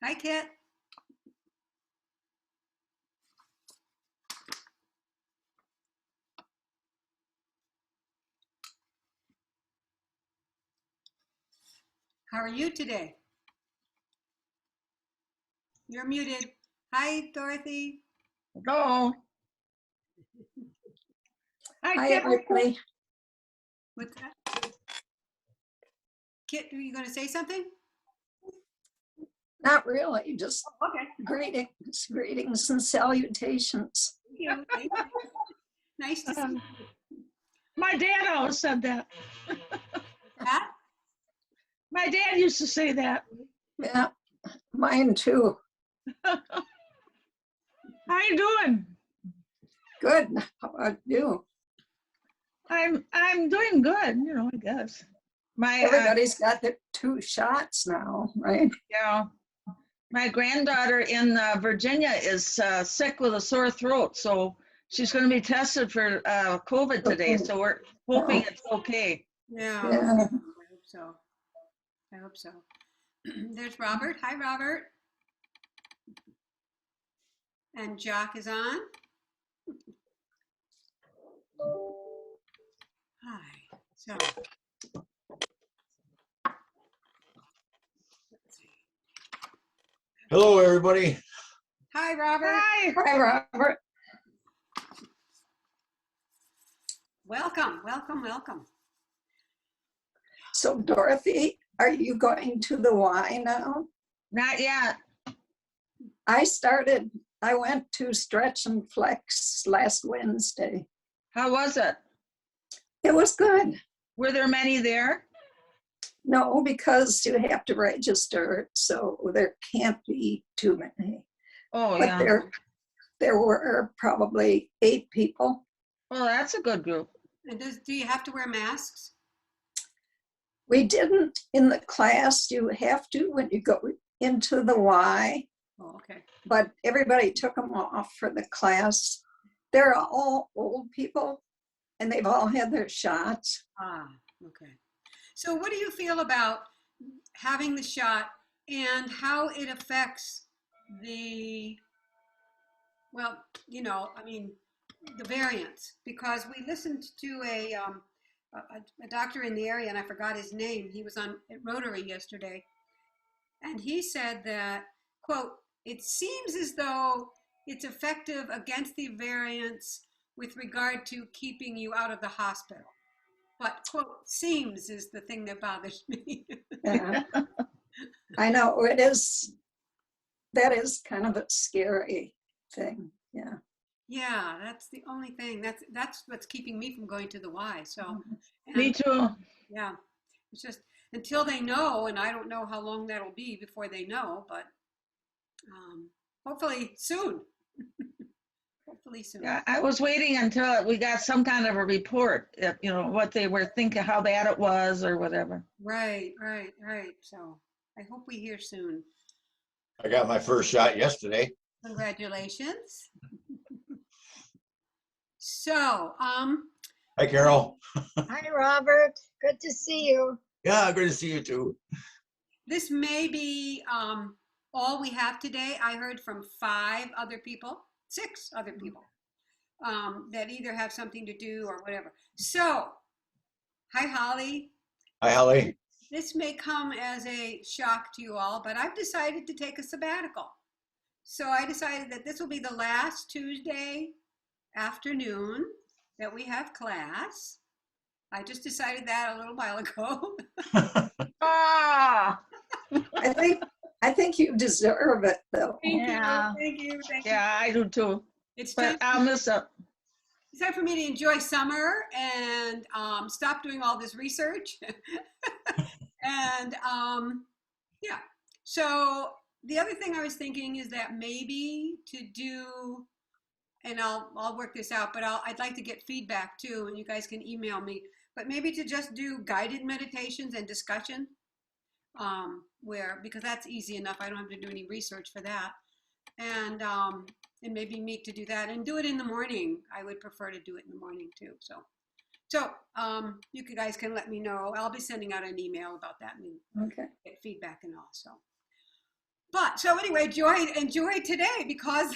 Hi, Kit. How are you today? You're muted. Hi, Dorothy. Hello. Hi, everybody. What's that? Kit, are you going to say something? Not really, just Okay. greetings and salutations. Thank you. Thank you. Nice to see you. My dad always said that. Pat? My dad used to say that. Yeah, mine too. How you doing? Good. How about you? I'm doing good, I guess. Everybody's got their 2 shots now, right? Yeah. My granddaughter in Virginia is sick with a sore throat, so she's going to be tested for COVID today. So we're hoping it's okay. Yeah. Yeah. I hope so. I hope so. There's Robert. Hi, Robert. And Jock is on. Hi. So. Let's see. Hello, everybody. Hi, Robert. Hi. Hi, Robert. Welcome, welcome, welcome. So, Dorothy, are you going to the Y now? Not yet. I went to Stretch and Flex last Wednesday. How was it? It was good. Were there many there? No, because you have to register, so there can't be too many. Oh, But yeah. there were probably 8 people. Well, that's a good group. And do you have to wear masks? We didn't in the class. You have to when you go into the Y, Oh, okay. but everybody took them off for the class. They're all old people, and they've all had their shots. Ah, okay. So what do you feel about having the shot and how it affects the, well, the variants? Because we listened to a doctor in the area, and I forgot his name. He was on at Rotary yesterday, and he said that, quote, it seems as though it's effective against the variants with regard to keeping you out of the hospital. But, quote, seems is the thing that bothers me. Yeah. I know it is. That is kind of a scary thing. Yeah. Yeah, that's the only thing. That's what's keeping me from going to the Y. So, Me too. yeah, it's just until they know, and I don't know how long that'll be before they know, but hopefully soon. Hopefully soon. Yeah, I was waiting until we got some kind of a report, what they were thinking, how bad it was or whatever. Right. So I hope we hear soon. I got my first shot yesterday. Congratulations. So, Hi, Carol. Hi, Robert. Good to see you. Yeah, good to see you too. this may be all we have today. I heard from 6 other people that either have something to do or whatever. So, hi, Holly. Hi, Holly. This may come as a shock to you all, but I've decided to take a sabbatical. So I decided that this will be the last Tuesday afternoon that we have class. I just decided that a little while ago. Ah, I think you deserve it, though. Thank you. yeah, I do too. It's time, But I'll miss it. it's time for me to enjoy summer and stop doing all this research. And yeah, so the other thing I was thinking is that maybe to do, and I'll work this out, but I'd like to get feedback too, and you guys can email me, but maybe to just do guided meditations and discussion, because that's easy enough. I don't have to do any research for that. And maybe meet to do that and do it in the morning. I would prefer to do it in the morning too. So you guys can let me know. I'll be sending out an email about that and Okay. get feedback and all. So But so anyway, enjoy today because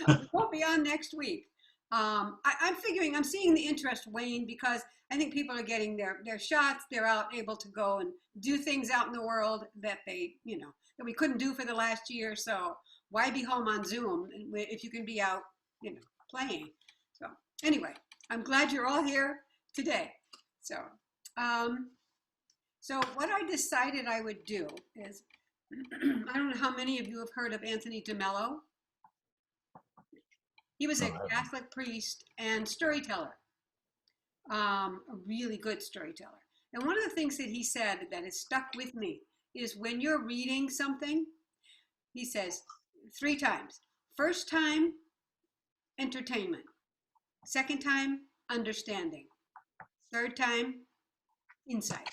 we won't be on next week. I'm figuring, I'm seeing the interest wane because I think people are getting their shots. They're out able to go and do things out in the world that that we couldn't do for the last year. So why be home on Zoom if you can be out, playing? So anyway, I'm glad you're all here today. So, so what I decided I would do is, I don't know how many of you have heard of Anthony DeMello. He was a Catholic priest and storyteller, a really good storyteller. And one of the things that he said that has stuck with me is when you're reading something, he says 3 times. First time, entertainment. Second time, understanding. Third time, insight.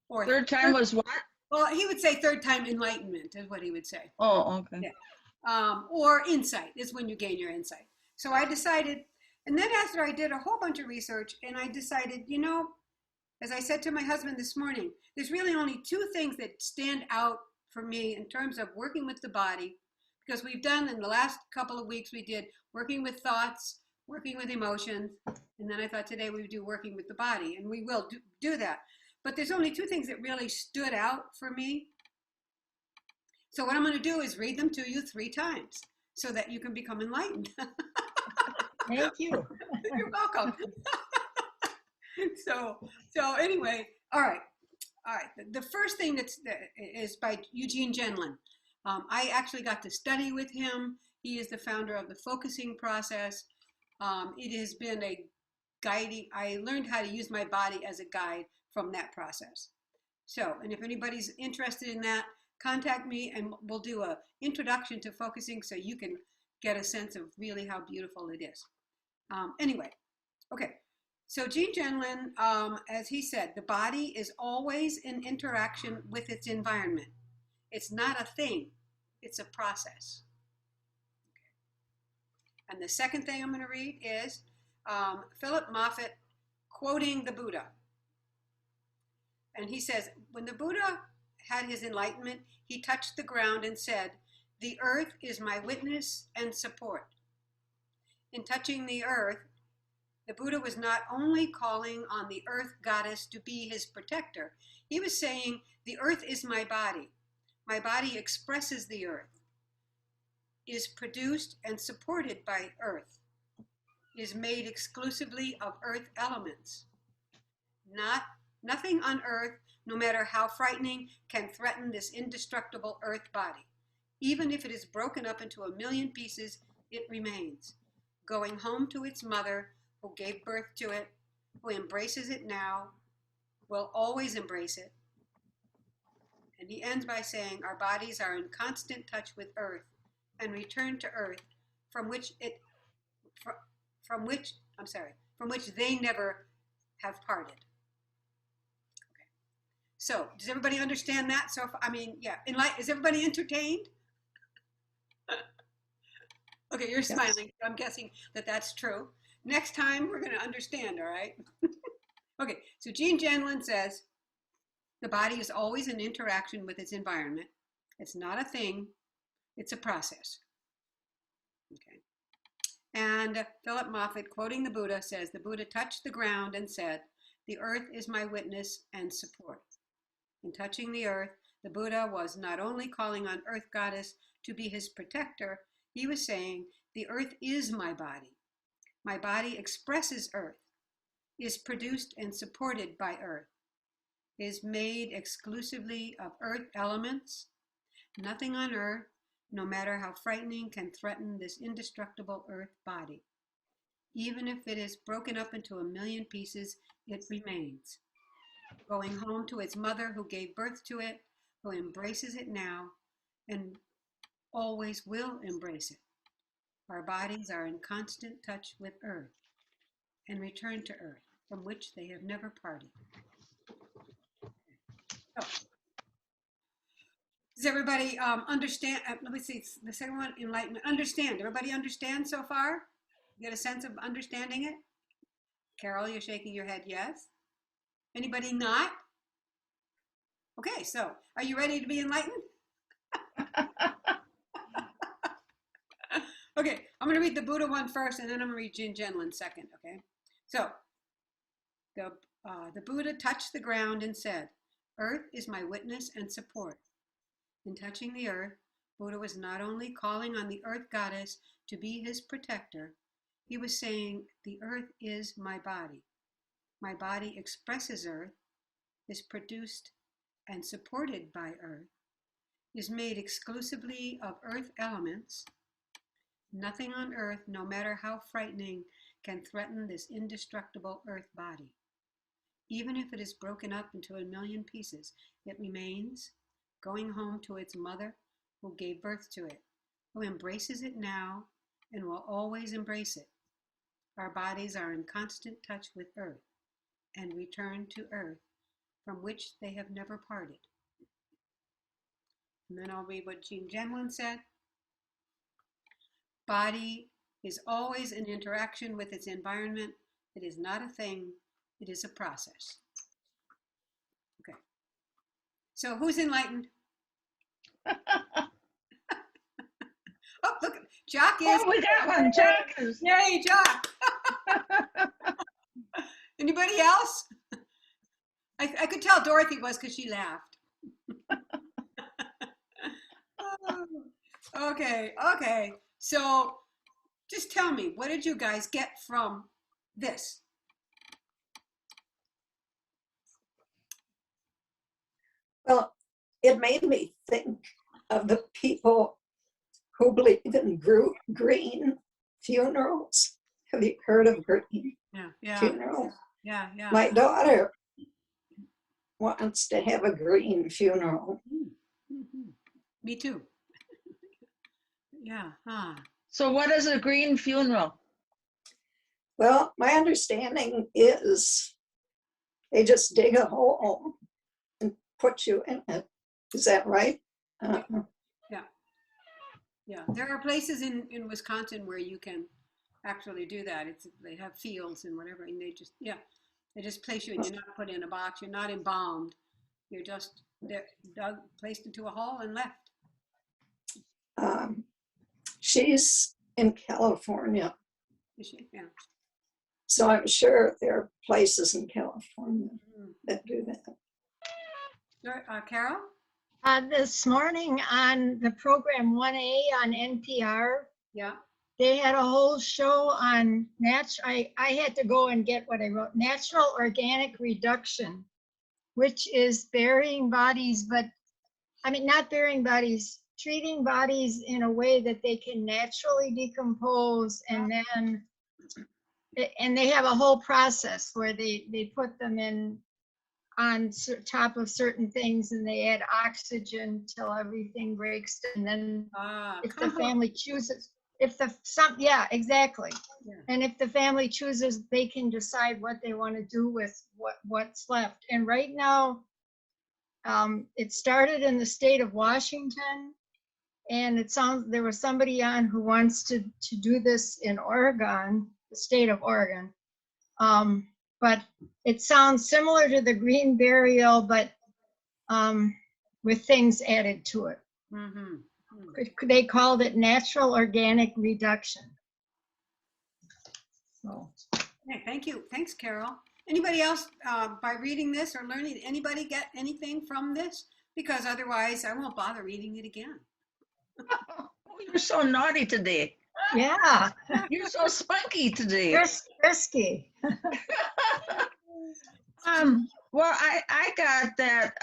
Or Third time was what? well, he would say third time enlightenment is what he would say. Oh, okay. Yeah. Or insight is when you gain your insight. So I decided, and then after I did a whole bunch of research, and I decided, as I said to my husband this morning, there's really only 2 things that stand out for me in terms of working with the body, because we've done in the last couple of weeks, we did working with thoughts, working with emotions, and then I thought today we would do working with the body, and we will do that. But there's only 2 things that really stood out for me. So what I'm going to do is read them to you 3 times so that you can become enlightened. Thank you. You're welcome. So anyway, all right. The first thing is by Eugene Genlin. I actually got to study with him. He is the founder of the focusing process. It has been a guiding. I learned how to use my body as a guide from that process. So, and if anybody's interested in that, contact me and we'll do an introduction to focusing so you can get a sense of really how beautiful it is. Anyway, okay. So Gene Genlin, as he said, the body is always in interaction with its environment. It's not a thing, it's a process. Okay. And the second thing I'm going to read is Philip Moffat quoting the Buddha. And he says, when the Buddha had his enlightenment, he touched the ground and said, "The earth is my witness and support." In touching the earth, the Buddha was not only calling on the earth goddess to be his protector, he was saying, the earth is my body. My body expresses the earth, is produced and supported by earth, is made exclusively of earth elements. Nothing on earth, no matter how frightening, can threaten this indestructible earth body. Even if it is broken up into 1,000,000 pieces, it remains, going home to its mother, who gave birth to it, who embraces it now, will always embrace it. And he ends by saying, our bodies are in constant touch with earth and return to earth from which they never have parted. Okay. So does everybody understand that? So, is everybody entertained? Okay, you're smiling. I'm guessing that that's true. Next time we're going to understand, all right? Okay, so Gene Genlin says, the body is always in interaction with its environment. It's not a thing, it's a process. Okay. And Philip Moffat, quoting the Buddha, says, the Buddha touched the ground and said, the earth is my witness and support. In touching the earth, the Buddha was not only calling on Earth Goddess to be his protector, he was saying, the earth is my body. My body expresses earth, is produced and supported by earth, is made exclusively of earth elements. Nothing on earth, no matter how frightening, can threaten this indestructible earth body. Even if it is broken up into 1,000,000 pieces, it remains, going home to its mother who gave birth to it, who embraces it now, and always will embrace it. Our bodies are in constant touch with earth and return to earth, from which they have never parted. So, does everybody understand? Let me see, the second one, enlightenment. Understand. Everybody understand so far? Get a sense of understanding it? Carol, you're shaking your head yes. Anybody not? Okay, so are you ready to be enlightened? Okay, I'm going to read the Buddha one first, and then I'm going to read Jin Genlin second, okay? So, the Buddha touched the ground and said, "Earth is my witness and support." In touching the earth, Buddha was not only calling on the earth goddess to be his protector, he was saying, "The earth is my body. My body expresses earth, is produced and supported by earth, is made exclusively of earth elements. Nothing on earth, no matter how frightening, can threaten this indestructible earth body. Even if it is broken up into a million pieces, it remains, going home to its mother who gave birth to it, who embraces it now and will always embrace it. Our bodies are in constant touch with earth and return to earth, from which they have never parted." And then I'll read what Jean Genlin said. Body is always in interaction with its environment. It is not a thing, it is a process. Okay. So who's enlightened? Oh, look, Jock is. Oh, we got one. Jack is. Yay, Jock. Anybody else? I could tell Dorothy was because she laughed. Okay. So just tell me, what did you guys get from this? Well, it made me think of the people who believe in green funerals. Have you heard of green Yeah. funerals? Yeah. My daughter wants to have a green funeral. Mhm. Me too. Yeah. So what is a green funeral? Well, my understanding is they just dig a hole and put you in it. Is that right? Yeah. There are places in Wisconsin where you can actually do that. They have fields and whatever, and they just place you, and you're not put in a box. You're not embalmed. You're just placed into a hole and left. She's in California, Yeah. so I'm sure there are places in California that do that. Carol? This morning on the program 1A on NPR, Yeah. they had a whole show on I had to go and get what I wrote, natural organic reduction, which is burying bodies, but I mean, not burying bodies, treating bodies in a way that they can naturally decompose, and they have a whole process where they put them in on top of certain things, and they add oxygen till everything breaks, and then if the family chooses, exactly. Yeah. And if the family chooses, they can decide what they want to do with what's left. And right now, it started in the state of Washington, and there was somebody on who wants to do this in Oregon, the state of Oregon. But it sounds similar to the green burial, but with things added to it. Mm-hmm. They called it natural organic reduction. So. Okay, thank you. Thanks, Carol. Anybody else, by reading this or learning, anybody get anything from this? Because otherwise I won't bother reading it again. Oh, you're so naughty today. Yeah. You're so spunky today. You're risky. Well, I got that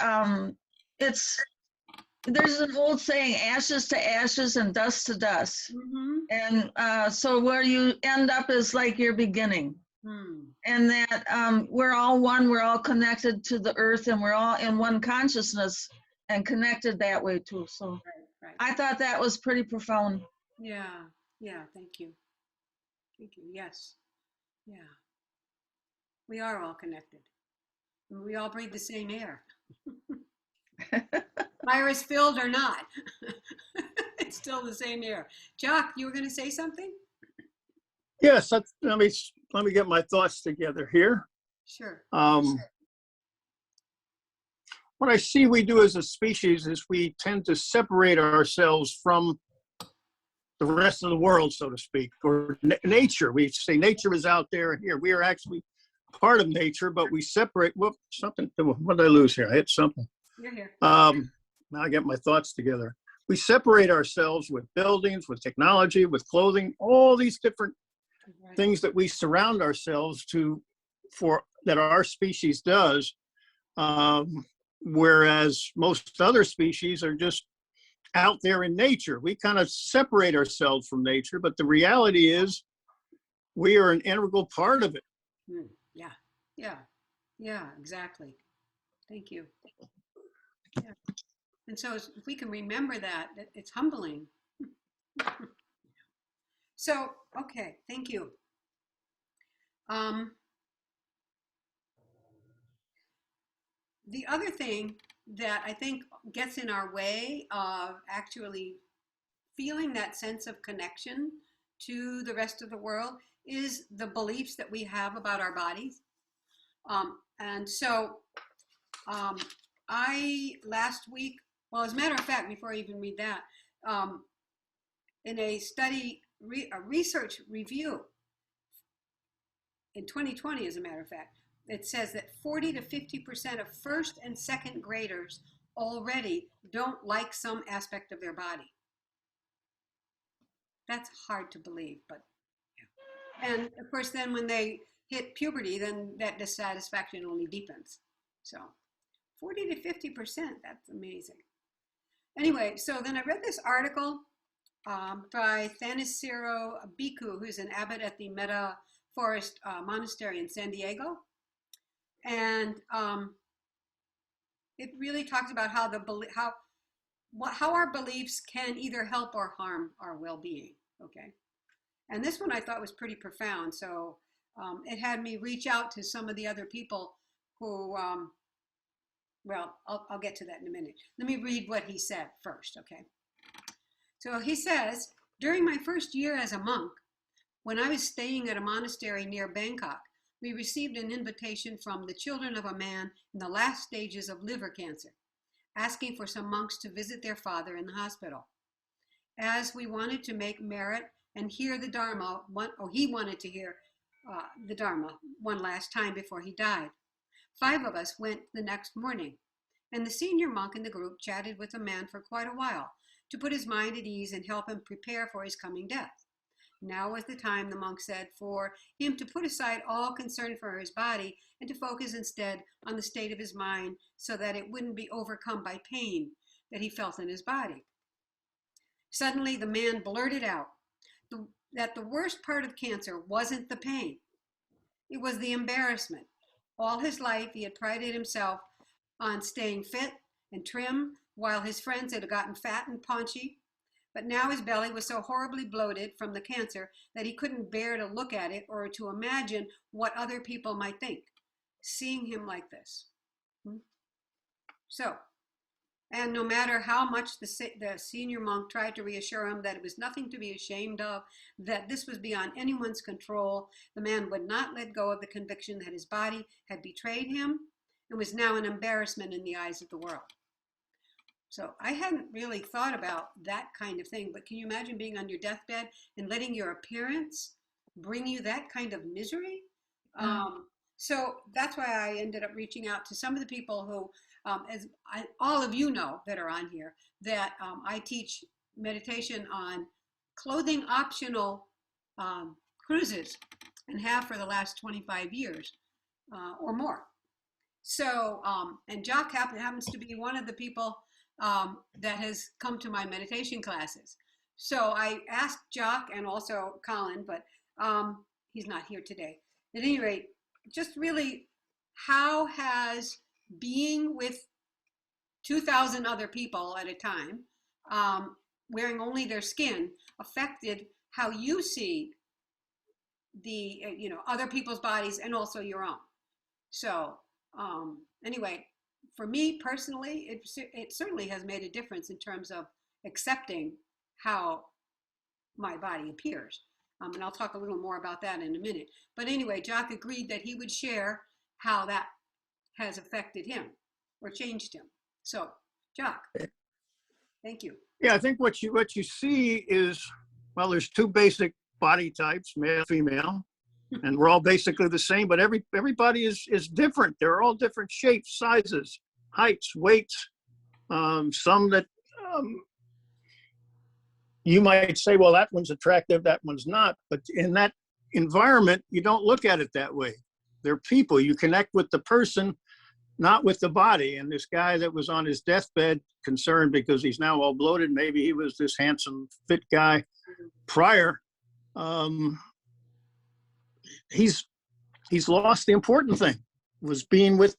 there's an old saying, ashes to ashes and dust to dust. Mm-hmm. And so where you end up is like your beginning. And that we're all one, we're all connected to the earth, and we're all in one consciousness and connected that way too. So Right. I thought that was pretty profound. Yeah. Thank you. Yes. Yeah. We are all connected. And we all breathe the same air. Virus filled or not. It's still the same air. Jock, you were going to say something? Yes, let me get my thoughts together here. Sure. what I see we do as a species is we tend to separate ourselves from the rest of the world, so to speak, or nature. We say nature is out there and here. We are actually part of nature, but we separate. Whoop, something. What did I lose here? I hit something. You're here. Now I get my thoughts together. We separate ourselves with buildings, with technology, with clothing, all these different Right. things that we surround ourselves for that our species does. Whereas most other species are just out there in nature. We kind of separate ourselves from nature, but the reality is we are an integral part of it. Yeah, yeah, yeah, exactly. Thank you. Yeah. And so if we can remember that, it's humbling. So, okay, thank you. The other thing that I think gets in our way of actually feeling that sense of connection to the rest of the world is the beliefs that we have about our bodies. And so I last week, well, as a matter of fact, before I even read that, in a study, a research review in 2020, as a matter of fact, it says that 40 to 50% of first and second graders already don't like some aspect of their body. That's hard to believe, but yeah. And of course, then when they hit puberty, then that dissatisfaction only deepens. So 40 to 50%, that's amazing. Anyway, so then I read this article by Thanissaro Bhikkhu, who's an abbot at the Meta Forest Monastery in San Diego. And it really talks about how our beliefs can either help or harm our well-being, okay? And this one I thought was pretty profound. So it had me reach out to some of the other people who, well, I'll get to that in a minute. Let me read what he said first, okay? So he says, during my first year as a monk, when I was staying at a monastery near Bangkok, we received an invitation from the children of a man in the last stages of liver cancer, asking for some monks to visit their father in the hospital. As we wanted to make merit and hear the Dharma, he wanted to hear the Dharma one last time before he died. 5 of us went the next morning, and the senior monk in the group chatted with the man for quite a while to put his mind at ease and help him prepare for his coming death. Now was the time, the monk said, for him to put aside all concern for his body and to focus instead on the state of his mind so that it wouldn't be overcome by pain that he felt in his body. Suddenly, the man blurted out that the worst part of cancer wasn't the pain. It was the embarrassment. All his life, he had prided himself on staying fit and trim while his friends had gotten fat and paunchy. But now his belly was so horribly bloated from the cancer that he couldn't bear to look at it or to imagine what other people might think, seeing him like this. So, and no matter how much the senior monk tried to reassure him that it was nothing to be ashamed of, that this was beyond anyone's control, the man would not let go of the conviction that his body had betrayed him and was now an embarrassment in the eyes of the world. So I hadn't really thought about that kind of thing, but can you imagine being on your deathbed and letting your appearance bring you that kind of misery? So that's why I ended up reaching out to some of the people who, all of you know that are on here, that I teach meditation on clothing optional cruises and have for the last 25 years or more. So, and Jock happens to be one of the people that has come to my meditation classes. So I asked Jock and also Colin, but he's not here today. At any rate, just really, how has being with 2,000 other people at a time, wearing only their skin, affected how you see the, other people's bodies and also your own? So anyway, for me personally, it certainly has made a difference in terms of accepting how my body appears. And I'll talk a little more about that in a minute. But anyway, Jock agreed that he would share how that has affected him. or changed him. So, Jock, thank you. Yeah, I think what you see is, well, there's two basic body types, male, female, and we're all basically the same, but everybody is different. They're all different shapes, sizes, heights, weights. Some that you might say, well, that one's attractive, that one's not. But in that environment, you don't look at it that way. They're people. You connect with the person, not with the body. And this guy that was on his deathbed, concerned because he's now all bloated, maybe he was this handsome, fit guy prior. He's lost the important thing, was being with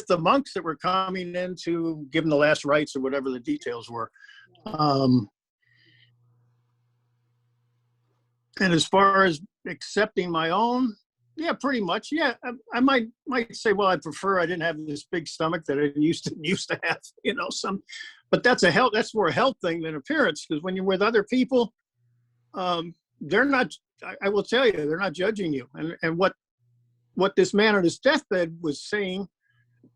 the monks that were coming in to give him the last rites or whatever the details were. And as far as accepting my own, yeah, pretty much. Yeah, I might say, well, I prefer I didn't have this big stomach that I used to have, but that's more a health thing than appearance, because when you're with other people, they're not, I will tell you, they're not judging you. And what this man on his deathbed was saying,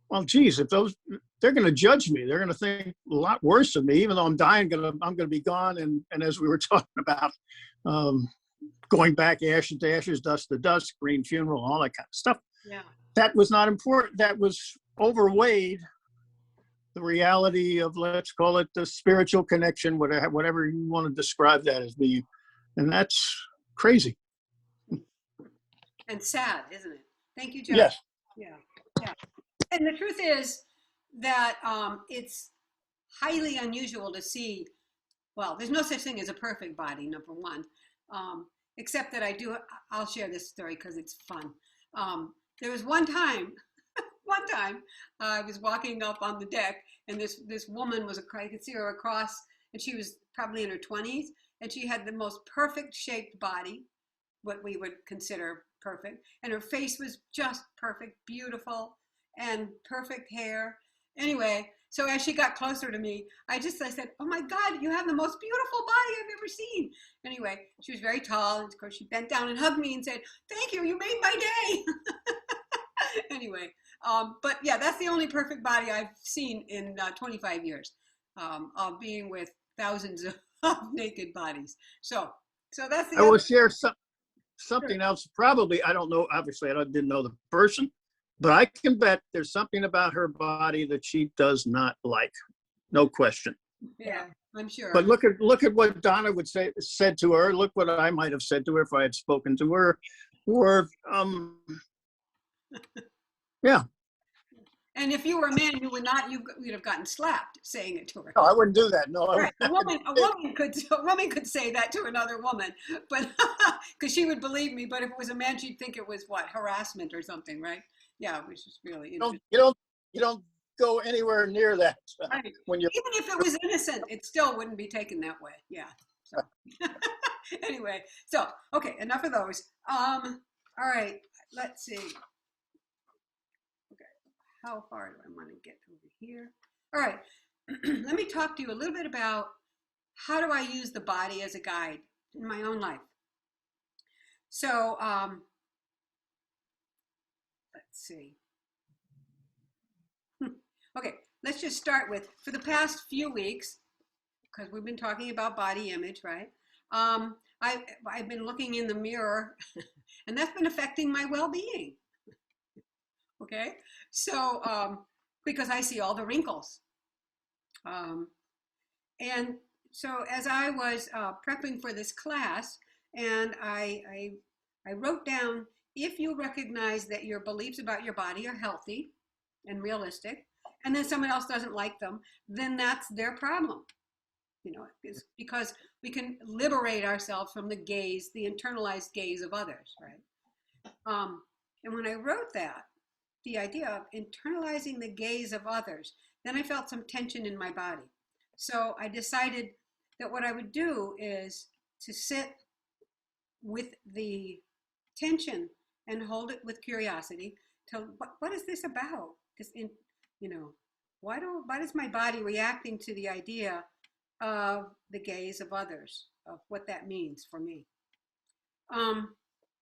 well, geez, they're going to judge me. They're going to think a lot worse of me, even though I'm dying, I'm going to be gone. And as we were talking about, going back, ashes to ashes, dust to dust, green funeral, all that kind of stuff. Yeah. That was not important. That was overweighed the reality of, let's call it the spiritual connection, whatever you want to describe that as being. And that's crazy. And sad, isn't it? Thank you, Jock. Yes. Yeah. And the truth is that it's highly unusual to see, well, there's no such thing as a perfect body, number one. Except that I'll share this story because it's fun. There was one time I was walking up on the deck, and this woman I could see her across, and she was probably in her 20s, and she had the most perfect shaped body, what we would consider perfect, and her face was just perfect, beautiful, and perfect hair. Anyway, so as she got closer to me, I said, oh my God, you have the most beautiful body I've ever seen. Anyway, she was very tall, and of course she bent down and hugged me and said, thank you, you made my day. Anyway, but yeah, that's the only perfect body I've seen in 25 years of being with thousands of naked bodies. So that's the I will share something else. Probably, I don't know, obviously I didn't know the person, but I can bet there's something about her body that she does not like. No question. Yeah, I'm sure. But look at what Donna said to her. Look what I might have said to her if I had spoken to her. Or yeah. And if you were a man, you would not. You'd have gotten slapped saying it to her. No, I wouldn't do that. No, right. A woman could say that to another woman, but because she would believe me. But if it was a man, she'd think it was harassment or something, right? Yeah, which is really interesting. You don't go anywhere near that. Right. When you're even if it was innocent, it still wouldn't be taken that way. Yeah. So anyway, so okay, enough of those. All right, let's see. Okay, how far do I want to get over here? All right, let me talk to you a little bit about how do I use the body as a guide in my own life. So let's see. Okay, let's just start with, for the past few weeks, because we've been talking about body image, right? I've been looking in the mirror, and that's been affecting my well-being. Okay, so because I see all the wrinkles, and so as I was prepping for this class, and I wrote down, if you recognize that your beliefs about your body are healthy and realistic, and then someone else doesn't like them, then that's their problem. It's because we can liberate ourselves from the gaze, the internalized gaze of others, right? And when I wrote that, the idea of internalizing the gaze of others, then I felt some tension in my body. So I decided that what I would do is to sit with the tension and hold it with curiosity to what is this about? Why is my body reacting to the idea of the gaze of others, of what that means for me?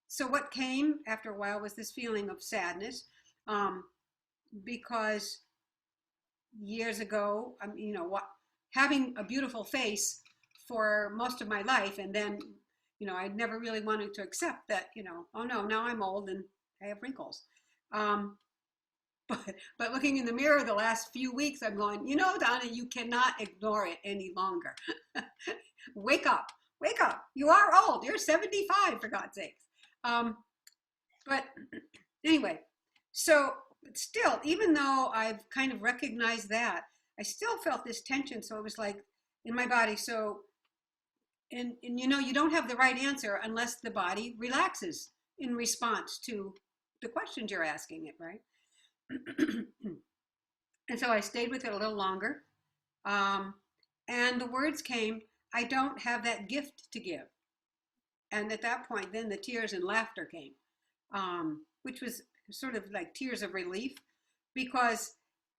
So what came after a while was this feeling of sadness, because years ago, you know, having a beautiful face for most of my life, and then, you know, I never really wanted to accept that, you know, oh no, now I'm old and I have wrinkles. But looking in the mirror the last few weeks, I'm going, you know, Donna, you cannot ignore it any longer. Wake up, wake up. You are old. You're 75, for God's sakes. But anyway, so still, even though I've kind of recognized that, I still felt this tension. So it was like in my body. So, and you know, you don't have the right answer unless the body relaxes in response to the questions you're asking it, right? And so I stayed with it a little longer. And the words came, I don't have that gift to give. And at that point, then the tears and laughter came, which was sort of like tears of relief, because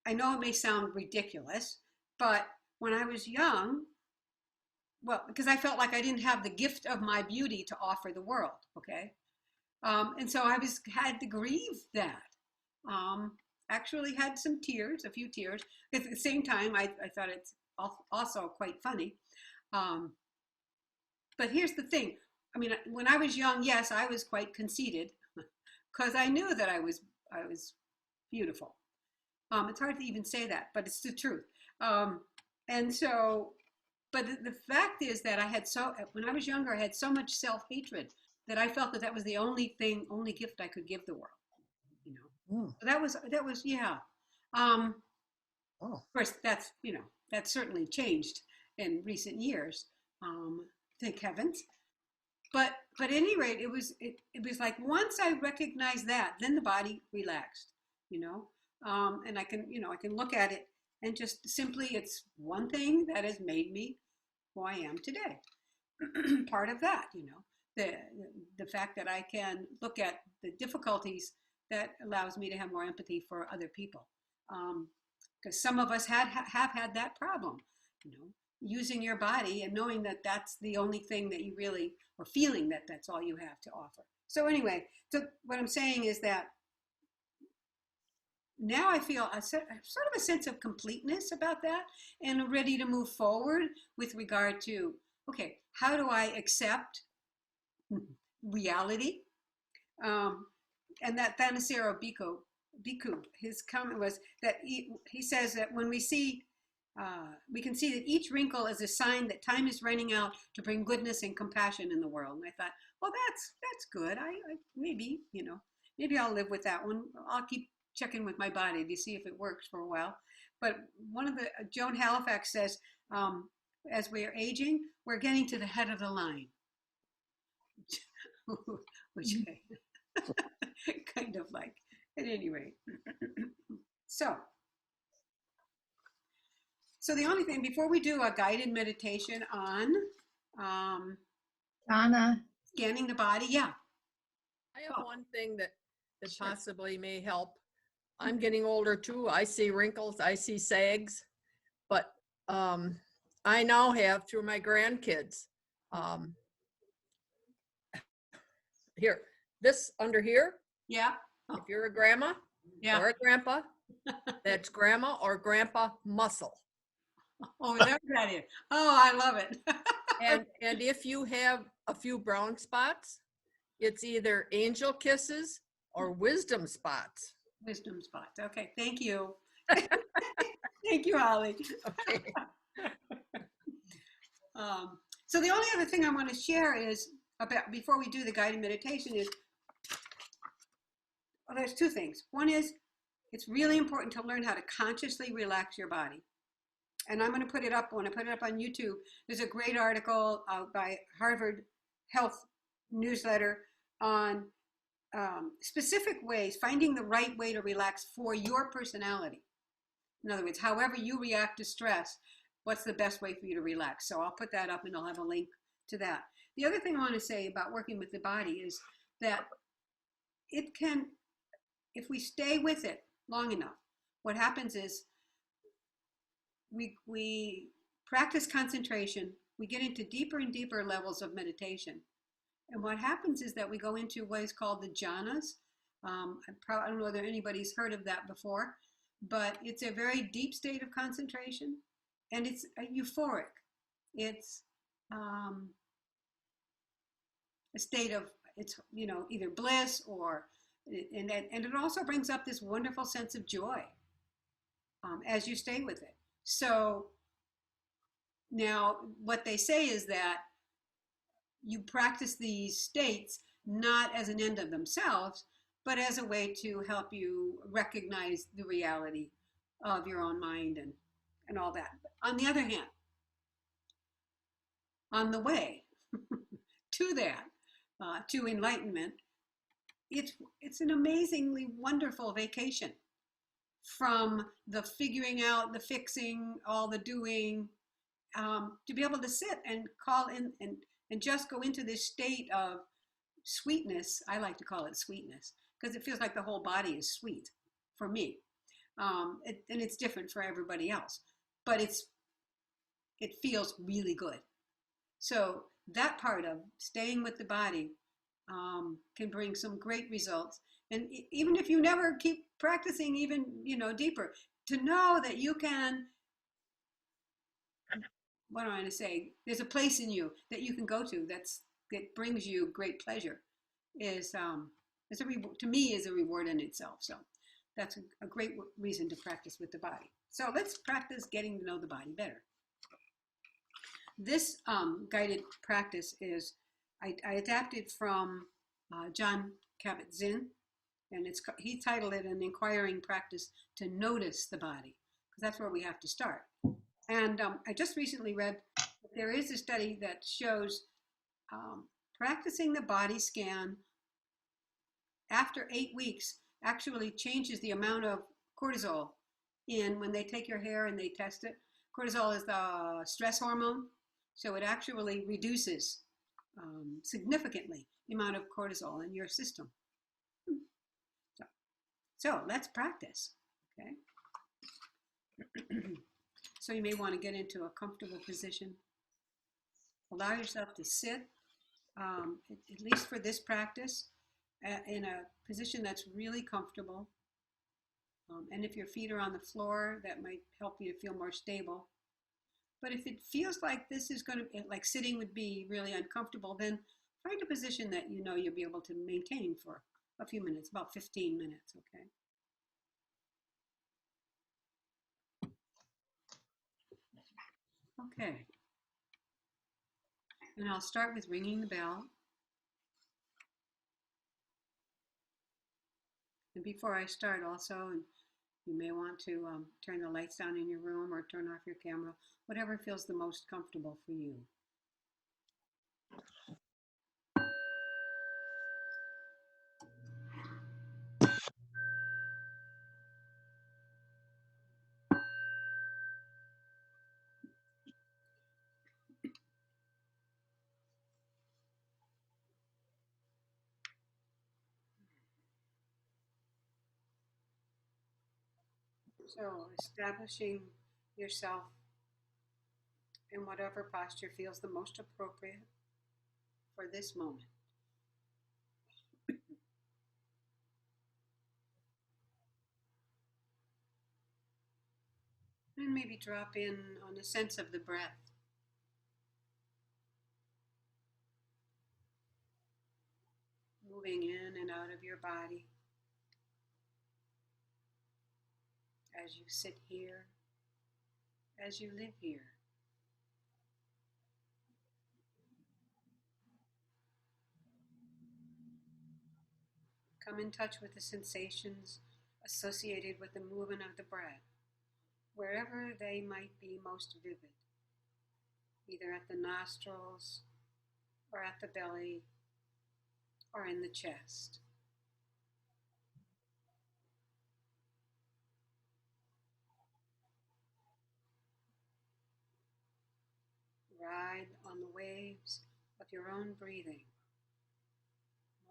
I know it may sound ridiculous, but when I was young, well, because I felt like I didn't have the gift of my beauty to offer the world, okay? And so I had to grieve that. Actually had some tears, a few tears. At the same time, I thought it's also quite funny. But here's the thing. I mean, when I was young, yes, I was quite conceited because I knew that I was beautiful. It's hard to even say that, but it's the truth. And so, but the fact is that when I was younger, I had so much self-hatred that I felt that was the only gift I could give the world. You know, so that was yeah. Oh. Of course, that's, you know, that's certainly changed in recent years. Thank heavens. But at any rate, it was like once I recognized that, then the body relaxed, you know, and I can look at it and just simply, it's one thing that has made me who I am today. Part of that, you know, the fact that I can look at the difficulties, that allows me to have more empathy for other people. Because some of us have had that problem, you know, using your body and knowing that that's the only thing that you really, or feeling that that's all you have to offer. So anyway, so what I'm saying is that now I feel sort of a sense of completeness about that, and ready to move forward with regard to, okay, how do I accept reality? And that Thanissaro Bhikkhu, his comment was that he says that when we can see that each wrinkle is a sign that time is running out to bring goodness and compassion in the world. And I thought, well, that's good. I maybe, you know, maybe I'll live with that one. I'll keep checking with my body to see if it works for a while. But Joan Halifax says, as we are aging, we're getting to the head of the line, which kind of like, at any rate. So the only thing, before we do a guided meditation on Donna, scanning the body, yeah. I have one thing that Sure. possibly may help. I'm getting older too. I see wrinkles, I see sags, but I now have, through my grandkids, here, this under here, Yeah. if you're a grandma Yeah. or a grandpa, that's grandma or grandpa muscle. Oh, there that is. Oh, I love it. And if you have a few brown spots, it's either angel kisses or wisdom spots. Wisdom spots. Okay, thank you. Thank you, Holly. Okay. So the only other thing I want to share is about, before we do the guided meditation, is, well, there's two things. One is, it's really important to learn how to consciously relax your body. And I'm going to put it up, when I put it up on YouTube, there's a great article by Harvard Health Newsletter on specific ways, finding the right way to relax for your personality. In other words, however you react to stress, what's the best way for you to relax? So I'll put that up and I'll have a link to that. The other thing I want to say about working with the body is that it can, if we stay with it long enough, what happens is we practice concentration, we get into deeper and deeper levels of meditation. And what happens is that we go into what is called the jhanas. I don't know whether anybody's heard of that before, but it's a very deep state of concentration, and it's euphoric. It's a state of, it's, you know, either bliss or, and it also brings up this wonderful sense of joy as you stay with it. So now what they say is that you practice these states not as an end of themselves, but as a way to help you recognize the reality of your own mind and all that. On the other hand, on the way to that, to enlightenment, it's an amazingly wonderful vacation from the figuring out, the fixing, all the doing, to be able to sit and call in and just go into this state of sweetness. I like to call it sweetness because it feels like the whole body is sweet for me. And it's different for everybody else, but it feels really good. So that part of staying with the body can bring some great results. And even if you never keep practicing even, you know, deeper, to know that you can, what am I going to say? There's a place in you that you can go to that brings you great pleasure. Is to me is a reward in itself. So that's a great reason to practice with the body. So let's practice getting to know the body better. This guided practice is I adapted from John Kabat-Zinn, and he titled it an inquiring practice to notice the body, because that's where we have to start. And I just recently read that there is a study that shows practicing the body scan after 8 weeks actually changes the amount of cortisol in when they take your hair and they test it. Cortisol is the stress hormone, so it actually reduces significantly the amount of cortisol in your system. So let's practice, okay? So you may want to get into a comfortable position. Allow yourself to sit, at least for this practice, in a position that's really comfortable. And if your feet are on the floor, that might help you to feel more stable. But if it feels like this is going to, like sitting would be really uncomfortable, then find a position that you know you'll be able to maintain for a few minutes, about 15 minutes, okay? Okay. And I'll start with ringing the bell. And before I start also, and you may want to turn the lights down in your room or turn off your camera, whatever feels the most comfortable for you. So establishing yourself in whatever posture feels the most appropriate for this moment. And maybe drop in on the sense of the breath. Moving in and out of your body as you sit here, as you live here. Come in touch with the sensations associated with the movement of the breath, wherever they might be most vivid, either at the nostrils or at the belly or in the chest. Ride on the waves of your own breathing,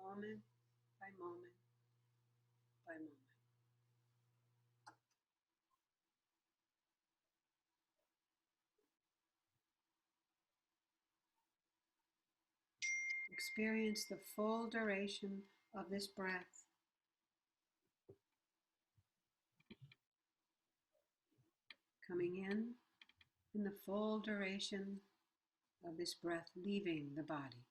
moment by moment by moment. Experience the full duration of this breath. coming in the full duration of this breath leaving the body.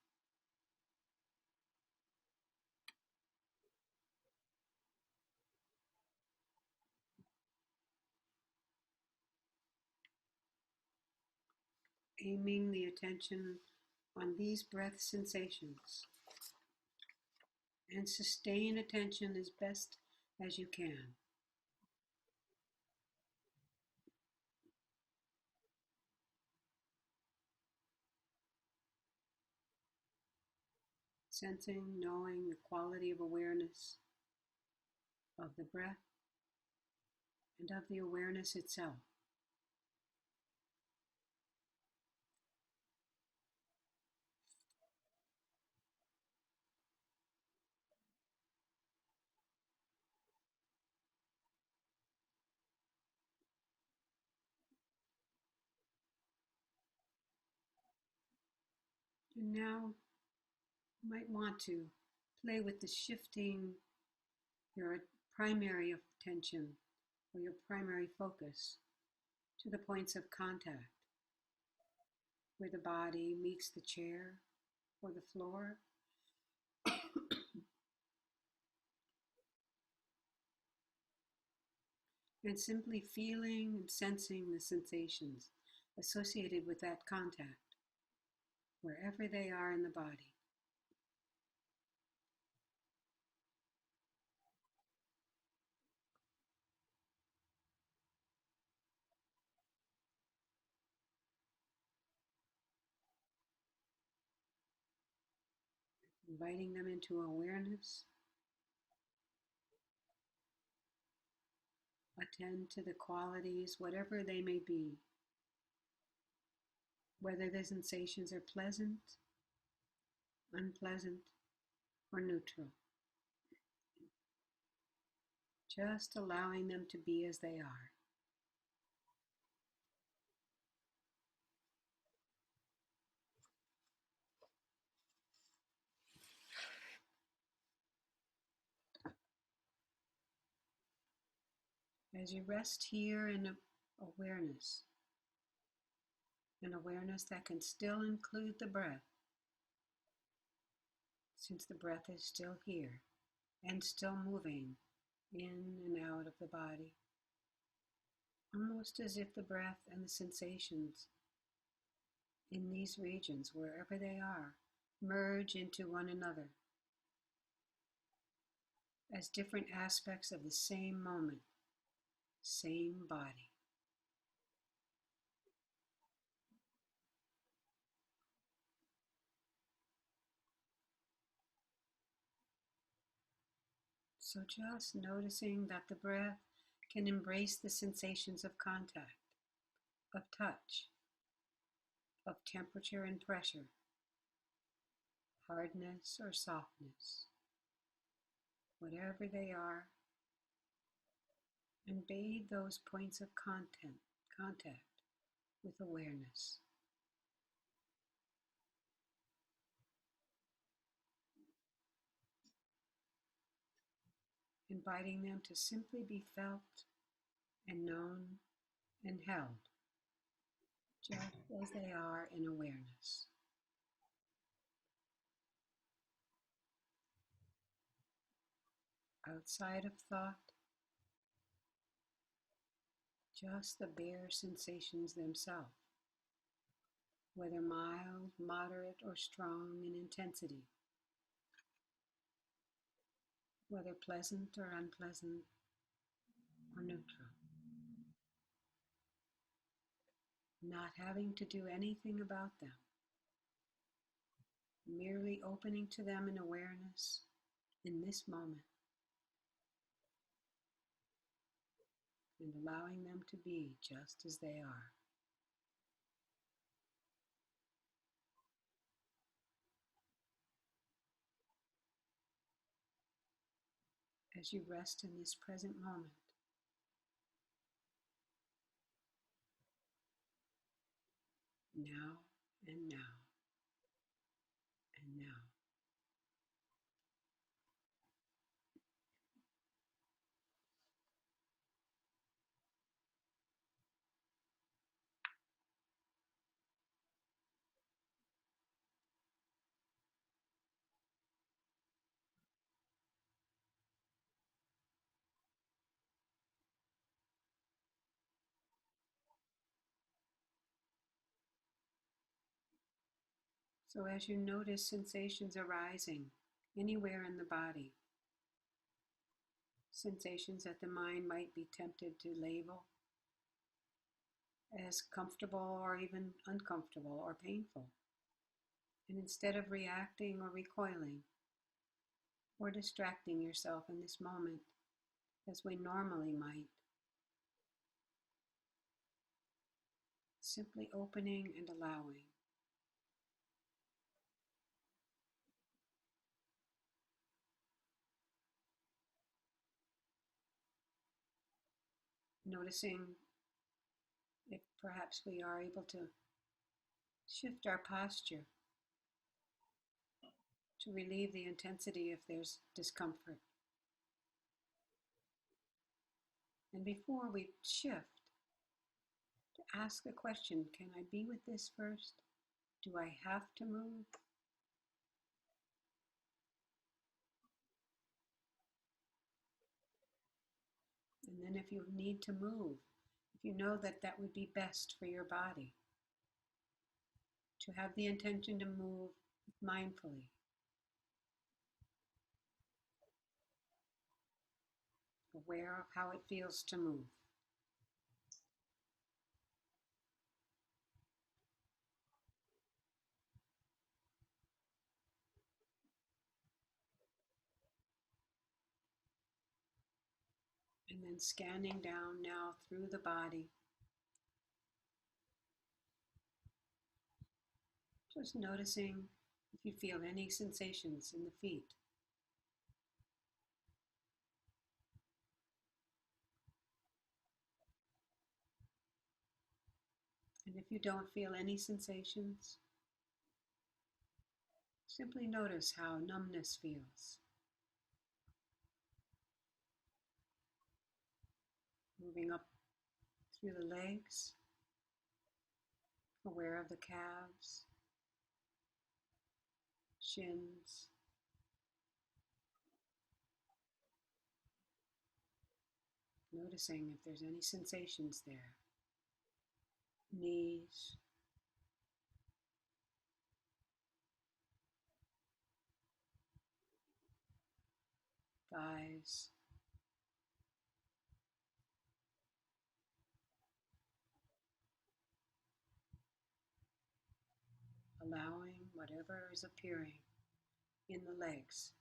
Aiming the attention on these breath sensations and sustain attention as best as you can. Sensing, knowing the quality of awareness of the breath and of the awareness itself. And now you might want to play with the shifting your primary attention or your primary focus to the points of contact where the body meets the chair or the floor. And simply feeling and sensing the sensations associated with that contact, wherever they are in the body. Inviting them into awareness. Attend to the qualities, whatever they may be, whether the sensations are pleasant, unpleasant, or neutral. Just allowing them to be as they are. As you rest here in awareness, an awareness that can still include the breath, since the breath is still here and still moving in and out of the body, almost as if the breath and the sensations in these regions, wherever they are, merge into one another as different aspects of the same moment, same body. So just noticing that the breath can embrace the sensations of contact, of touch, of temperature and pressure, hardness or softness, whatever they are, and bathe those points of contact with awareness. Inviting them to simply be felt and known and held, just as they are in awareness. Outside of thought, just the bare sensations themselves, whether mild, moderate, or strong in intensity, whether pleasant or unpleasant or neutral. Not having to do anything about them, merely opening to them in awareness in this moment and allowing them to be just as they are. As you rest in this present moment, now and now and now. So as you notice sensations arising anywhere in the body, sensations that the mind might be tempted to label as comfortable or even uncomfortable or painful. And instead of reacting or recoiling or distracting yourself in this moment as we normally might, simply opening and allowing. Noticing if perhaps we are able to shift our posture to relieve the intensity if there's discomfort. And before we shift, to ask the question, can I be with this first? Do I have to move? And then if you need to move, if you know that that would be best for your body, to have the intention to move mindfully, aware of how it feels to move. And then scanning down now through the body, just noticing if you feel any sensations in the feet. And if you don't feel any sensations, simply notice how numbness feels. Moving up through the legs, aware of the calves, shins, noticing if there's any sensations there. Knees, thighs, allowing whatever is appearing in the legs.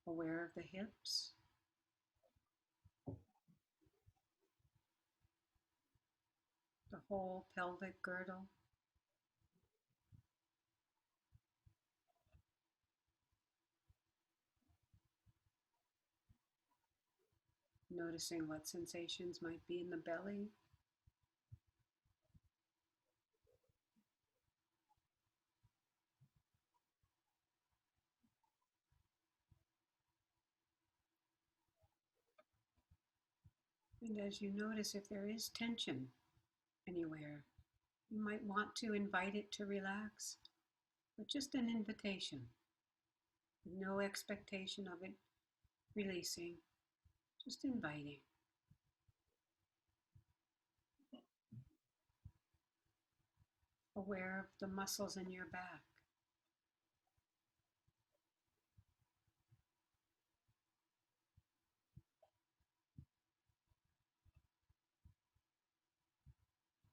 Aware of the hips, the whole pelvic girdle, noticing what sensations might be in the belly, and as you notice if there is tension anywhere, you might want to invite it to relax, but just an invitation, with no expectation of it releasing, just inviting. Aware of the muscles in your back,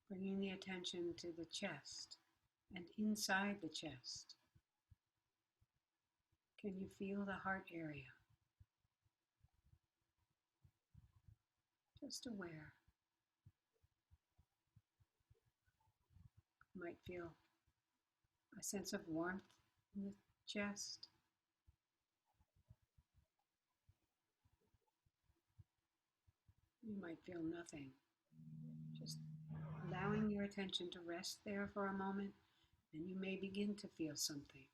bringing the attention to the chest and inside the chest. Can you feel the heart area? Just aware. You might feel a sense of warmth in the chest. You might feel nothing. Just allowing your attention to rest there for a moment, and you may begin to feel something.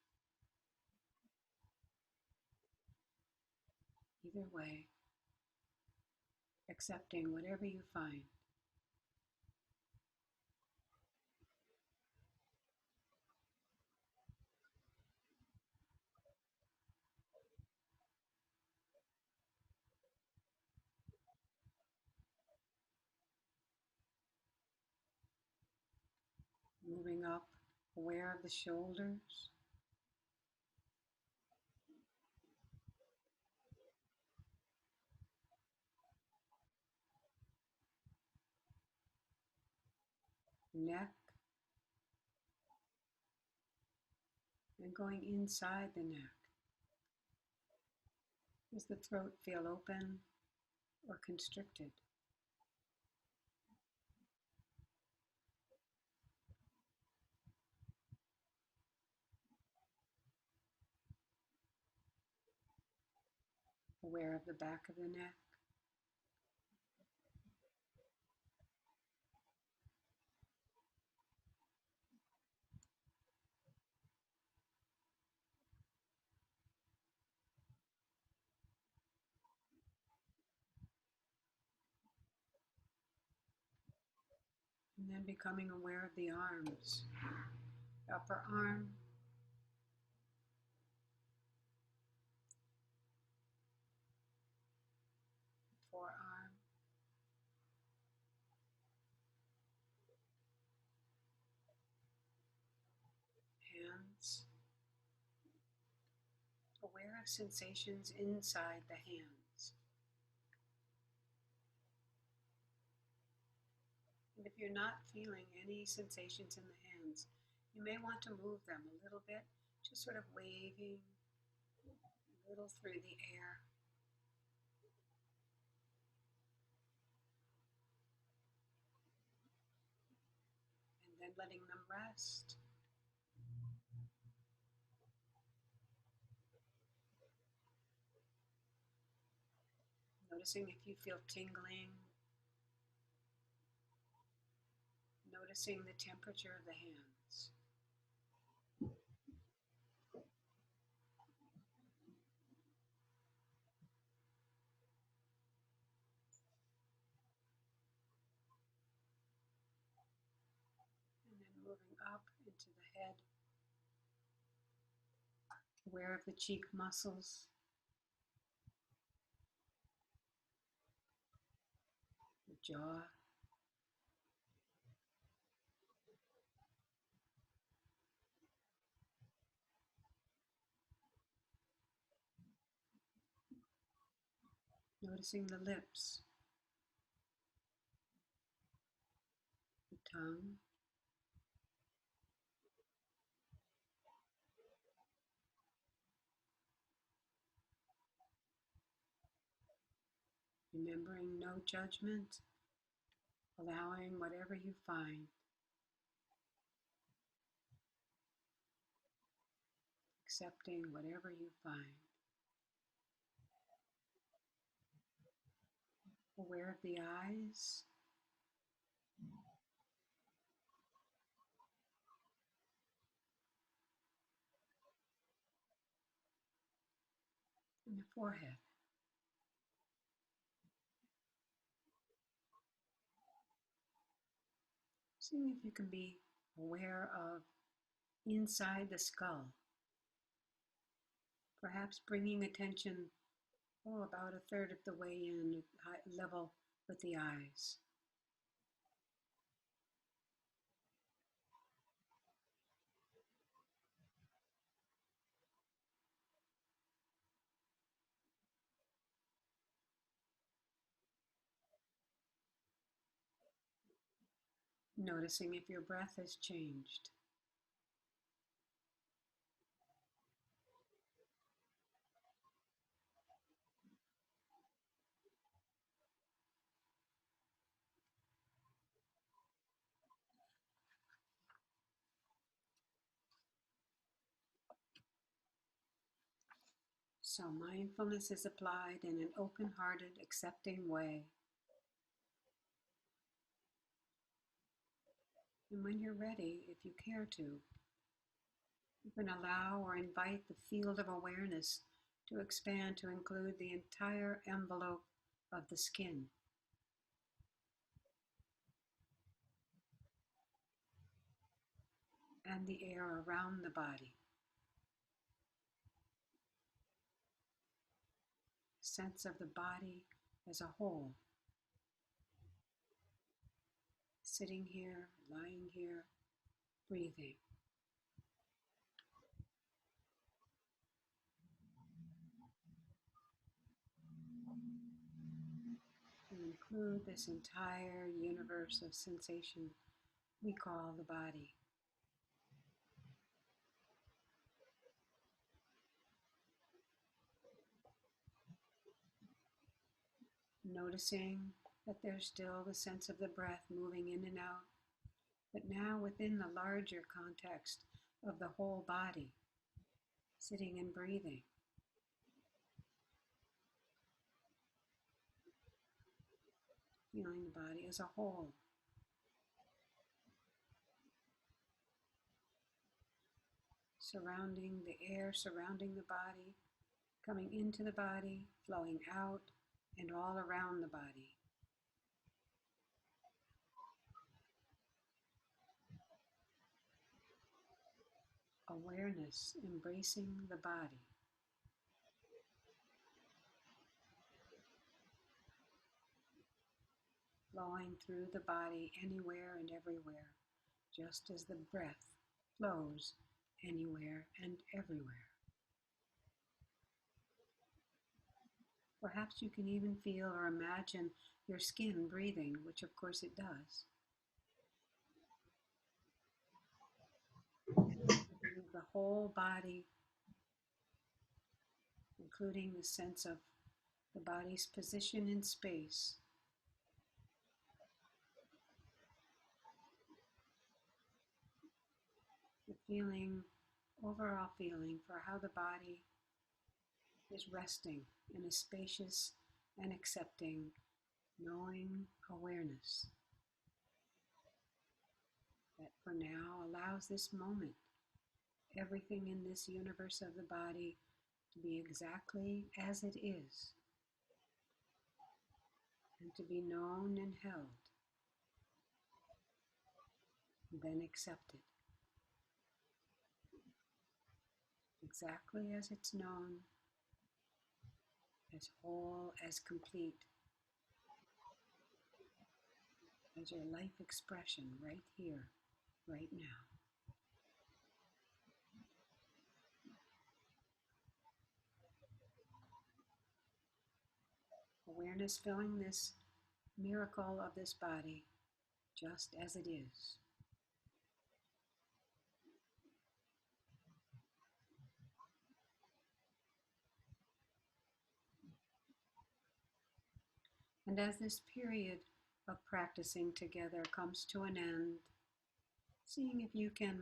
Either way, accepting whatever you find. Moving up, aware of the shoulders. Neck. And going inside the neck. Does the throat feel open or constricted? Aware of the back of the neck. And then becoming aware of the arms. Upper arm. Forearm. Hands. Aware of sensations inside the hands. And if you're not feeling any sensations in the hands, you may want to move them a little bit, just sort of waving a little through the air. And then letting them rest. Noticing if you feel tingling. Noticing the temperature of the hands. And then moving up into the head. Aware of the cheek muscles. The jaw. Noticing the lips. The tongue. Remembering no judgment, allowing whatever you find, accepting whatever you find. Aware of the eyes, and the forehead. Seeing if you can be aware of inside the skull. Perhaps bringing attention, about a third of the way in, level with the eyes. Noticing if your breath has changed. So mindfulness is applied in an open-hearted, accepting way. And when you're ready, if you care to, you can allow or invite the field of awareness to expand to include the entire envelope of the skin. And the air around the body. Sense of the body as a whole. Sitting here, lying here, breathing. To include this entire universe of sensation we call the body. Noticing that there's still the sense of the breath moving in and out, but now within the larger context of the whole body, sitting and breathing. Feeling the body as a whole. Surrounding the air, surrounding the body, coming into the body, flowing out, and all around the body. Awareness, embracing the body. Flowing through the body anywhere and everywhere, just as the breath flows anywhere and everywhere. Perhaps you can even feel or imagine your skin breathing, which of course it does. The whole body, including the sense of the body's position in space. The feeling, overall feeling for how the body is resting in a spacious and accepting, knowing awareness that for now allows this moment, everything in this universe of the body to be exactly as it is and to be known and held, and then accepted. Exactly as it's known, as whole, as complete, as your life expression right here, right now. Awareness filling this miracle of this body just as it is. And as this period of practicing together comes to an end, seeing if you can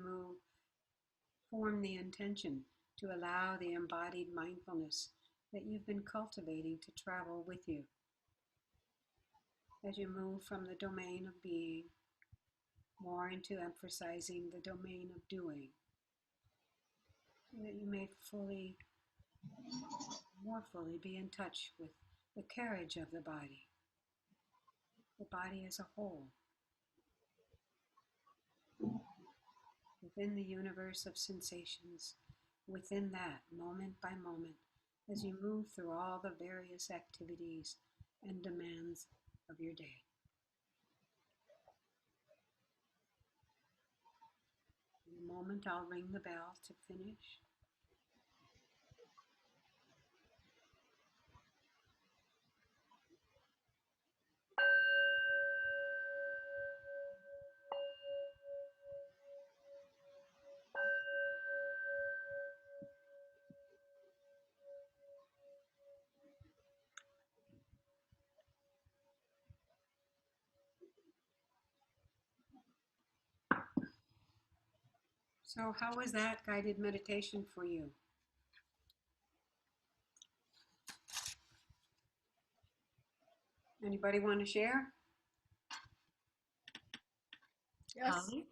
form the intention to allow the embodied mindfulness that you've been cultivating to travel with you. As you move from the domain of being more into emphasizing the domain of doing, so that you may more fully be in touch with the carriage of the body as a whole, within the universe of sensations, within that, moment by moment, as you move through all the various activities and demands of your day. In a moment, I'll ring the bell to finish. So how was that guided meditation for you? Anybody want to share? Yes. Holly?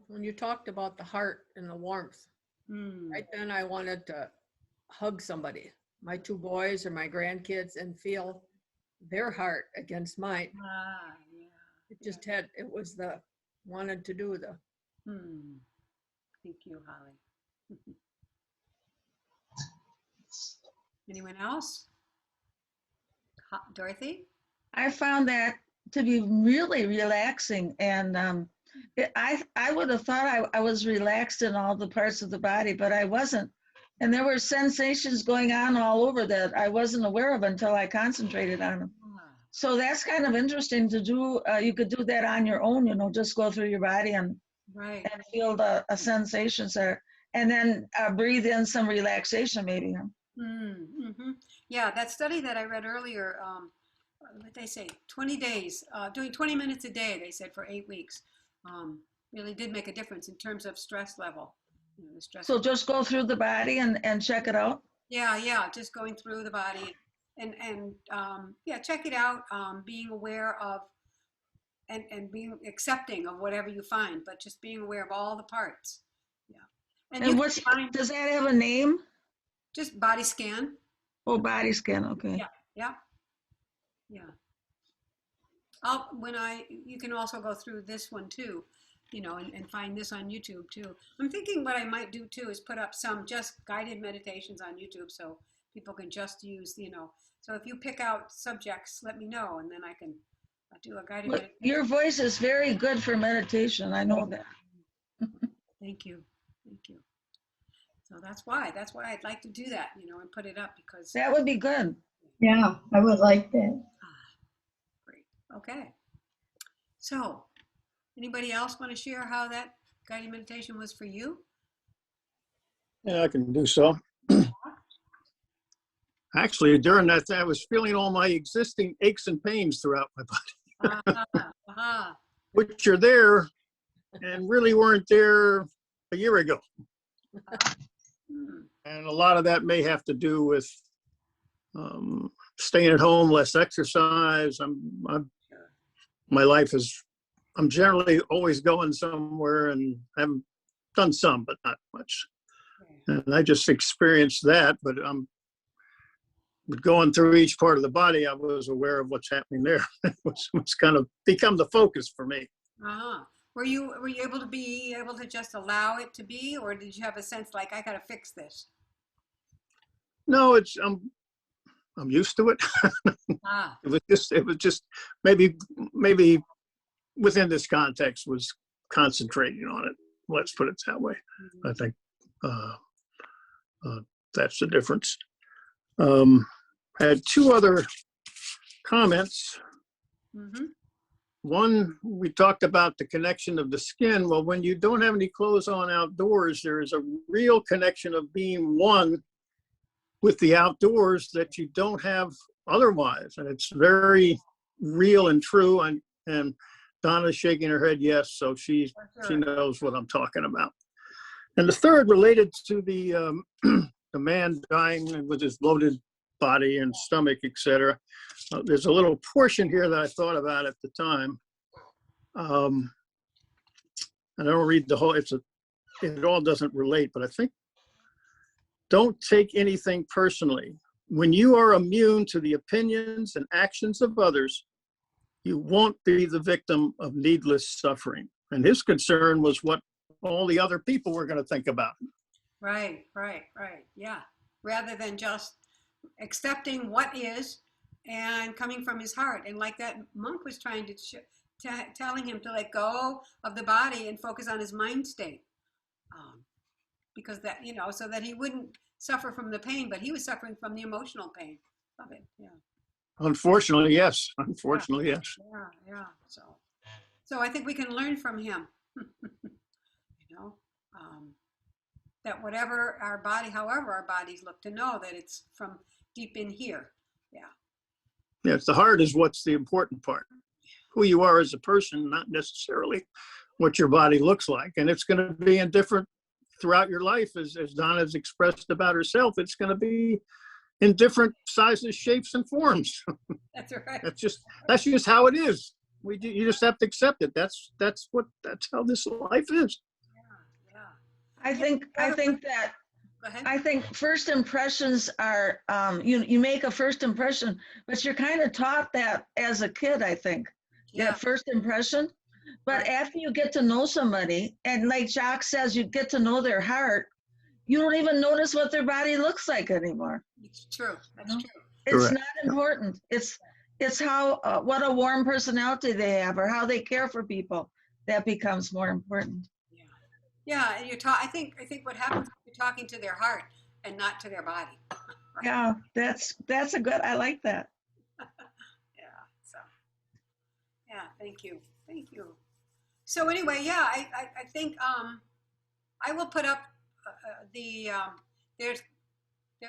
When you talked about the heart and the warmth, right then I wanted to hug somebody, my two boys or my grandkids, and feel their heart against mine. Yeah. It just wanted to do the. Thank you, Holly. Anyone else? Dorothy? I found that to be really relaxing and I would have thought I was relaxed in all the parts of the body, but I wasn't. And there were sensations going on all over that I wasn't aware of until I concentrated on them. So that's kind of interesting to do. You could do that on your own, just go through your body and Right. feel the sensations there. And then breathe in some relaxation maybe. Mm-hmm. Yeah, that study that I read earlier, what they say, 20 days, doing 20 minutes a day, they said for 8 weeks, really did make a difference in terms of stress level. The stress. So just go through the body and check it out? Yeah, just going through the body and yeah, check it out, being aware of and being accepting of whatever you find, but just being aware of all the parts. Yeah. And you can find does that have a name? just body scan. Oh, body scan, okay. Yeah. You can also go through this one too, and find this on YouTube too. I'm thinking what I might do too is put up some just guided meditations on YouTube so people can just use, so if you pick out subjects, let me know, and then I can do a guided meditation. Your voice is very good for meditation. I know that. Thank you. So that's why I'd like to do that, and put it up because that would be good. Yeah, I would like that. Great. Okay. So, anybody else want to share how that guided meditation was for you? Yeah, I can do so. Actually, during that, I was feeling all my existing aches and pains throughout my body, which are there and really weren't there a year ago. And a lot of that may have to do with staying at home, less exercise. My life is, I'm generally always going somewhere, and I've done some, but not much. And I just experienced that, but going through each part of the body, I was aware of what's happening there. It's kind of become the focus for me. Were you able to just allow it to be, or did you have a sense like, I got to fix this? No, I'm used to it. It was just maybe within this context was concentrating on it. Let's put it that way. Mm-hmm. I think that's the difference. I had two other comments. Mm-hmm. One, we talked about the connection of the skin. Well, when you don't have any clothes on outdoors, there is a real connection of being one with the outdoors that you don't have otherwise. And it's very real and true. And Donna's shaking her head yes, so she knows what I'm talking about. And the third related to the man dying with his bloated body and stomach, etc. There's a little portion here that I thought about at the time. And I don't read the whole, it all doesn't relate, but I think, don't take anything personally. When you are immune to the opinions and actions of others, you won't be the victim of needless suffering. And his concern was what all the other people were going to think about. Right. Yeah. Rather than just accepting what is and coming from his heart. And like that monk was trying to telling him to let go of the body and focus on his mind state. Because that, so that he wouldn't suffer from the pain, but he was suffering from the emotional pain of it. Yeah. Unfortunately, yes. Yes. Yeah. So I think we can learn from him. That however our bodies look, to know that it's from deep in here. Yeah. Yes, the heart is what's the important part. Who you are as a person, not necessarily what your body looks like. And it's going to be indifferent throughout your life, as Donna's expressed about herself. It's going to be in different sizes, shapes, and forms. That's right. That's just how it is. You just have to accept it. That's how this life is. Yeah. I think first impressions are, you make a first impression, but you're kind of taught that as a kid, I think, that first impression. But after you get to know somebody, and like Jacques says, you get to know their heart, you don't even notice what their body looks like anymore. It's true. That's true. It's correct. Not important. It's how, what a warm personality they have, or how they care for people. that becomes more important. Yeah, and I think what happens is you're talking to their heart and not to their body. Right. Yeah, that's a good, I like that. Yeah. So. Yeah. Thank you. Thank you. So anyway, yeah, I think I will put up the there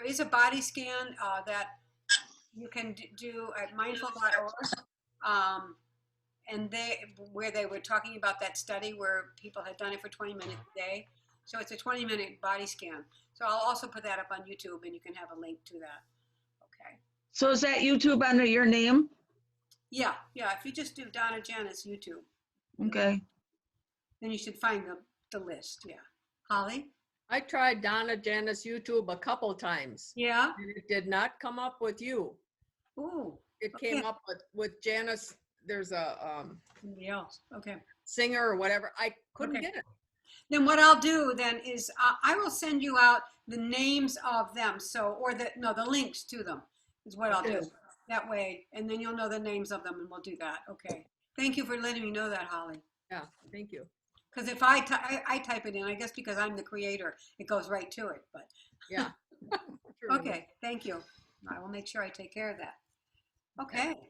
is a body scan that you can do at mindful.org. And where they were talking about that study where people had done it for 20 minutes a day. So it's a 20-minute body scan. So I'll also put that up on YouTube and you can have a link to that. Okay. So is that YouTube under your name? Yeah. If you just do Donna Jhanas YouTube, Okay. then you should find the list. Yeah. Holly? I tried Donna Jhanas YouTube a couple times. Yeah. And it did not come up with you. Ooh. It Okay. came up with Jhanas. There's a Somebody else. Okay. singer or whatever. I couldn't Okay. get it. Then what I'll do then is I will send you out the names of them. So, or the links to them is what I'll do. Okay. That way, and then you'll know the names of them and we'll do that. Okay. Thank you for letting me know that, Holly. Yeah, thank you. Because if I type it in, I guess because I'm the creator, it goes right to it. But Yeah. True. okay, thank you. I will make sure I take care of that. Okay.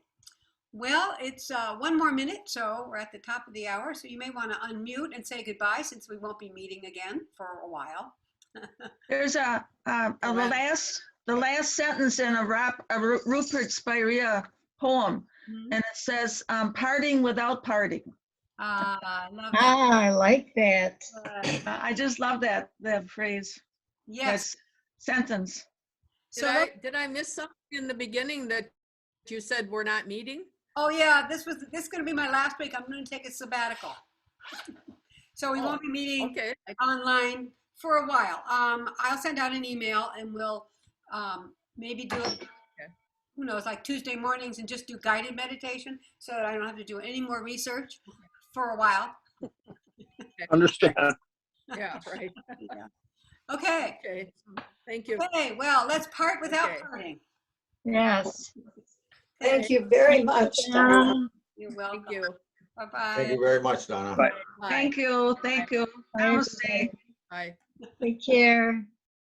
Well, it's 1 more minute, so we're at the top of the hour. So you may want to unmute and say goodbye since we won't be meeting again for a while. There's the last sentence in a Rupert Spira poem, Mhm. and it says, "Parting without parting." I love that. I like that. I just love that phrase. Yes. That sentence. So Did I miss something in the beginning that you said we're not meeting? oh yeah, this is going to be my last week. I'm going to take a sabbatical. So we won't be meeting Okay. online for a while. I'll send out an email and we'll maybe do it, who knows, like Tuesday mornings and just do guided meditation so that I don't have to do any more research for a while. Understand. Yeah, right. Yeah. Okay. Okay. Thank you. Okay, well, let's part without Okay. parting. Yes. Thank you very much, Donna. You're welcome. Thank you. Bye-bye. Thank you very much, Donna. Bye. Bye. Thank you. Bye, Namaste. everybody. Bye. Take care.